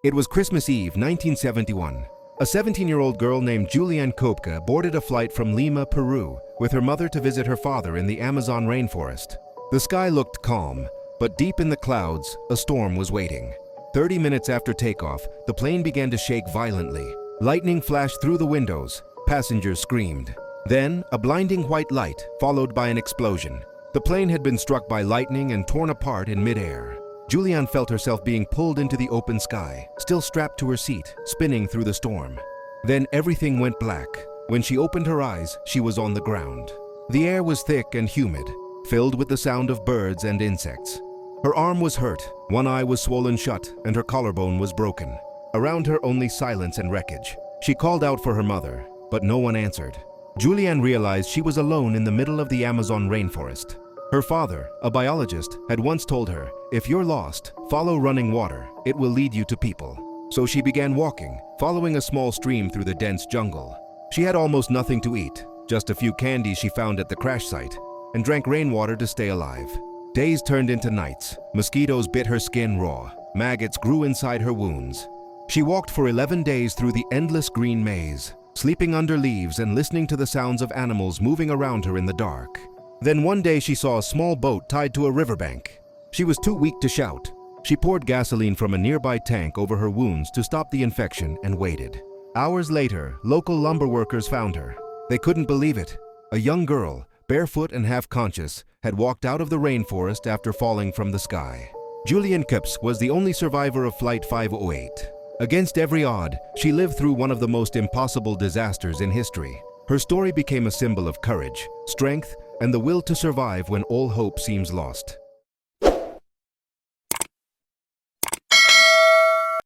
It was Christmas Eve, 1971. A 17-year-old girl named Julianne Kopka boarded a flight from Lima, Peru, with her mother to visit her father in the Amazon rainforest. The sky looked calm, but deep in the clouds, a storm was waiting. 30 minutes after takeoff, the plane began to shake violently. Lightning flashed through the windows. Passengers screamed. Then, a blinding white light, followed by an explosion. The plane had been struck by lightning and torn apart in midair. Julianne felt herself being pulled into the open sky, still strapped to her seat, spinning through the storm. Then everything went black. When she opened her eyes, she was on the ground. The air was thick and humid, filled with the sound of birds and insects. Her arm was hurt, one eye was swollen shut, and her collarbone was broken. Around her only silence and wreckage. She called out for her mother, but no one answered. Julianne realized she was alone in the middle of the Amazon rainforest. Her father, a biologist, had once told her, "If you're lost, follow running water. It will lead you to people." So she began walking, following a small stream through the dense jungle. She had almost nothing to eat, just a few candies she found at the crash site, and drank rainwater to stay alive. Days turned into nights. Mosquitoes bit her skin raw. Maggots grew inside her wounds. She walked for 11 days through the endless green maze, sleeping under leaves and listening to the sounds of animals moving around her in the dark. Then one day she saw a small boat tied to a riverbank. She was too weak to shout. She poured gasoline from a nearby tank over her wounds to stop the infection and waited. Hours later, local lumber workers found her. They couldn't believe it. A young girl, barefoot and half-conscious, had walked out of the rainforest after falling from the sky. Julianne Kopka was the only survivor of Flight 508. Against every odd, she lived through one of the most impossible disasters in history. Her story became a symbol of courage, strength, and the will to survive when all hope seems lost.